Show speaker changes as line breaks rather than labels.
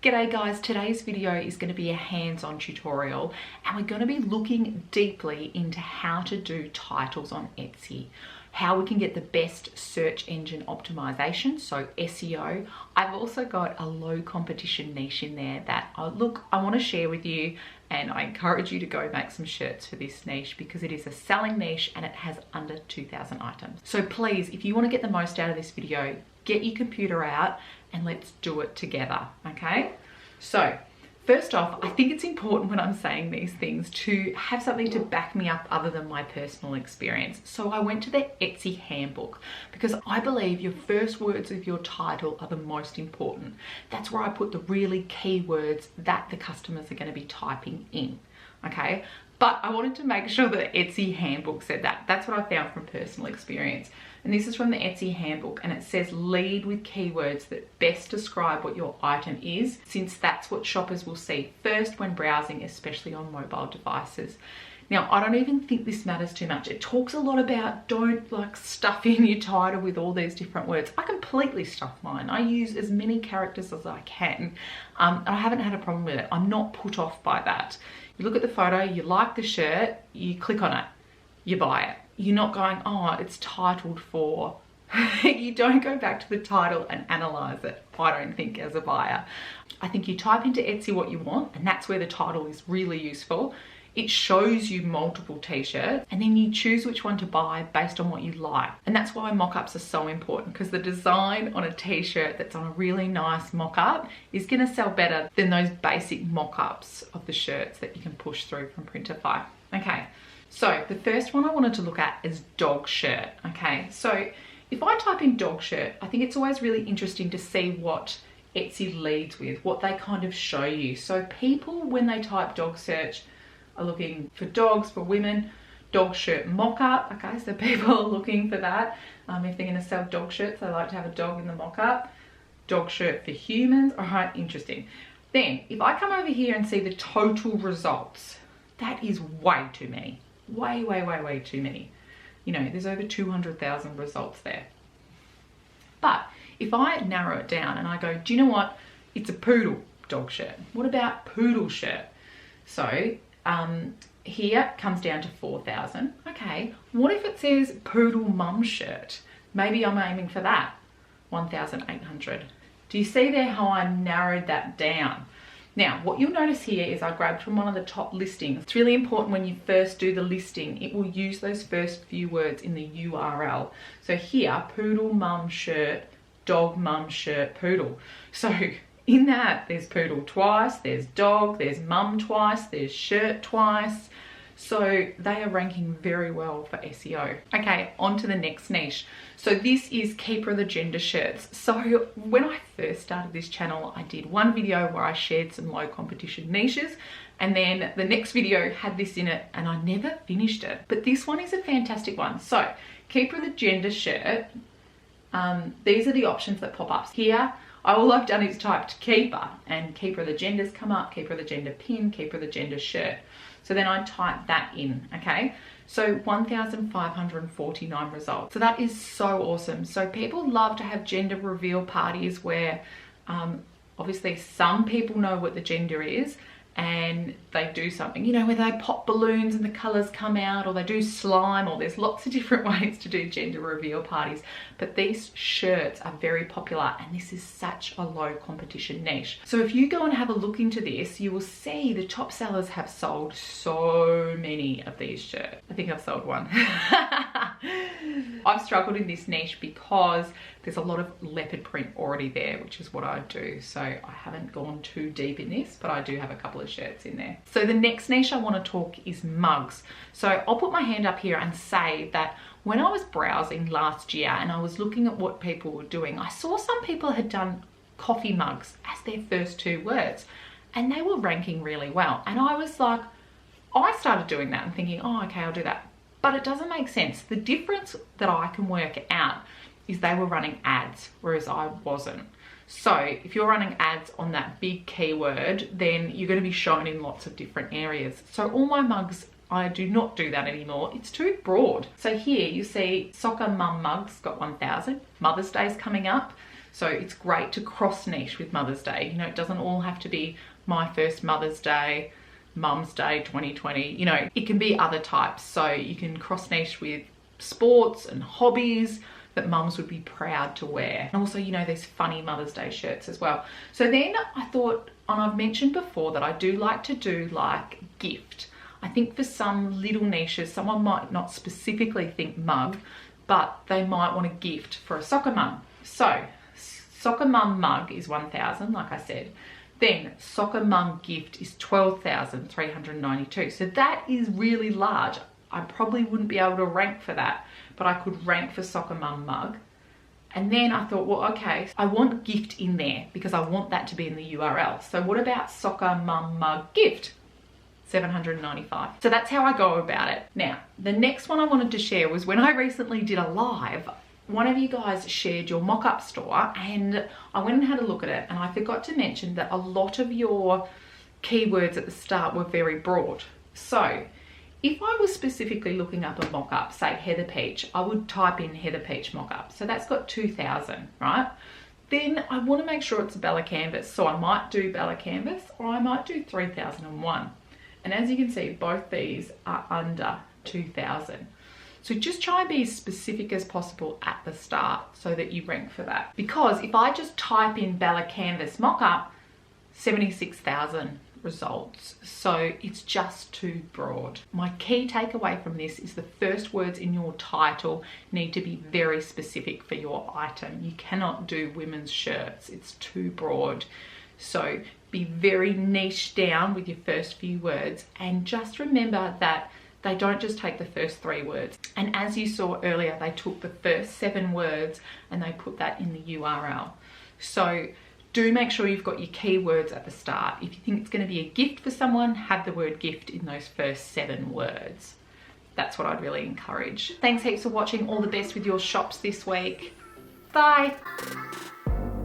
G'day guys, today's video is going to be a hands-on tutorial and we're going to be looking deeply into how to do titles on Etsy, how we can get the best search engine optimization, so SEO. I've also got a low competition niche in there that I want to share with you, and I encourage you to go make some shirts for this niche because it is a selling niche and it has under 2,000 items. So please, if you want to get the most out of this video, get your computer out and let's do it together, okay? So first off, I think it's important when I'm saying these things to have something to back me up other than my personal experience. So I went to the Etsy Handbook because I believe your first words of your title are the most important. That's where I put the really key words that the customers are going to be typing in, okay? But I wanted to make sure that Etsy Handbook said that. That's what I found from personal experience. And this is from the Etsy Handbook, and it says lead with keywords that best describe what your item is, since that's what shoppers will see first when browsing, especially on mobile devices. Now, I don't even think this matters too much. It talks a lot about don't like stuff in your title with all these different words. I completely stuff mine. I use as many characters as I can. I haven't had a problem with it. I'm not put off by that. You look at the photo, you like the shirt, you click on it, you buy it. You're not going, oh, it's titled for. You don't go back to the title and analyze it, I don't think, as a buyer. I think you type into Etsy what you want, and that's where the title is really useful. It shows you multiple t-shirts, and then you choose which one to buy based on what you like. And that's why mock-ups are so important, because the design on a t-shirt that's on a really nice mock-up is going to sell better than those basic mock-ups of the shirts that you can push through from Printify. Okay. So the first one I wanted to look at is dog shirt, okay? So if I type in dog shirt, I think it's always really interesting to see what Etsy leads with, what they kind of show you. So people, when they type dog search, are looking for dogs, for women, dog shirt mock-up, okay? So people are looking for that. If they're gonna sell dog shirts, they like to have a dog in the mock-up. Dog shirt for humans, all right, interesting. Then if I come over here and see the total results, that is way too many. Way too many. You know, there's over 200,000 results there. But if I narrow it down and I go, do you know what? It's a poodle dog shirt. What about poodle shirt? So here comes down to 4,000. Okay, what if it says poodle mum shirt? Maybe I'm aiming for that. 1,800. Do you see there how I narrowed that down? Now, what you'll notice here is I grabbed from one of the top listings. It's really important when you first do the listing, it will use those first few words in the URL. So here, poodle mum shirt, dog mum shirt, poodle. So in that, there's poodle twice, there's dog, there's mum twice, there's shirt twice. So they are ranking very well for SEO. Okay, on to the next niche. So this is Keeper of the Gender shirts. So when I first started this channel, I did one video where I shared some low competition niches, and then the next video had this in it and I never finished it. But this one is a fantastic one. So Keeper of the Gender shirt, these are the options that pop up. Here, all I've done is typed keeper, and Keeper of the Gender's come up, Keeper of the Gender pin, Keeper of the Gender shirt. So then I type that in, okay? So 1,549 results. So that is so awesome. So people love to have gender reveal parties where obviously some people know what the gender is and they do something, you know, where they pop balloons and the colors come out, or they do slime, or there's lots of different ways to do gender reveal parties. But these shirts are very popular, and this is such a low competition niche. So if you go and have a look into this, you will see the top sellers have sold so many of these shirts. I think I've sold one. I've struggled in this niche because there's a lot of leopard print already there, which is what I do. So I haven't gone too deep in this, but I do have a couple of shirts in there. So the next niche I want to talk is mugs. So I'll put my hand up here and say that when I was browsing last year and I was looking at what people were doing, I saw some people had done coffee mugs as their first two words, and they were ranking really well. And I was like, I started doing that and thinking, oh, okay, I'll do that. But it doesn't make sense. The difference that I can work out is they were running ads, whereas I wasn't. So if you're running ads on that big keyword, then you're going to be shown in lots of different areas. So all my mugs, I do not do that anymore. It's too broad. So here you see soccer mum mugs got 1,000. Mother's Day's coming up. So it's great to cross niche with Mother's Day. You know, it doesn't all have to be my first Mother's Day, Mum's Day 2020. You know, it can be other types. So you can cross niche with sports and hobbies that mums would be proud to wear. And also, you know, there's funny Mother's Day shirts as well. So then I thought, and I've mentioned before that I do like to do like gift. I think for some little niches, someone might not specifically think mug, but they might want a gift for a soccer mum. So soccer mum mug is 1,000, like I said. Then soccer mum gift is 12,392. So that is really large. I probably wouldn't be able to rank for that, but I could rank for soccer mum mug. And then I thought, well, okay, I want gift in there because I want that to be in the URL. So what about soccer mum mug gift? 795. So that's how I go about it. Now, the next one I wanted to share was when I recently did a live, one of you guys shared your mock-up store, and I went and had a look at it, and I forgot to mention that a lot of your keywords at the start were very broad. So if I was specifically looking up a mock-up, say Heather Peach, I would type in Heather Peach mock-up. So that's got 2,000, right? Then I want to make sure it's Bella Canvas. So I might do Bella Canvas, or I might do 3001. And as you can see, both these are under 2,000. So just try and be as specific as possible at the start so that you rank for that. Because if I just type in Bella Canvas mockup, 76,000 results. So it's just too broad. My key takeaway from this is the first words in your title need to be very specific for your item. You cannot do women's shirts. It's too broad. So be very niche down with your first few words, and just remember that they don't just take the first 3 words. And as you saw earlier, they took the first 7 words and they put that in the URL. So do make sure you've got your keywords at the start. If you think it's going to be a gift for someone, have the word gift in those first 7 words. That's what I'd really encourage. Thanks heaps for watching. All the best with your shops this week. Bye.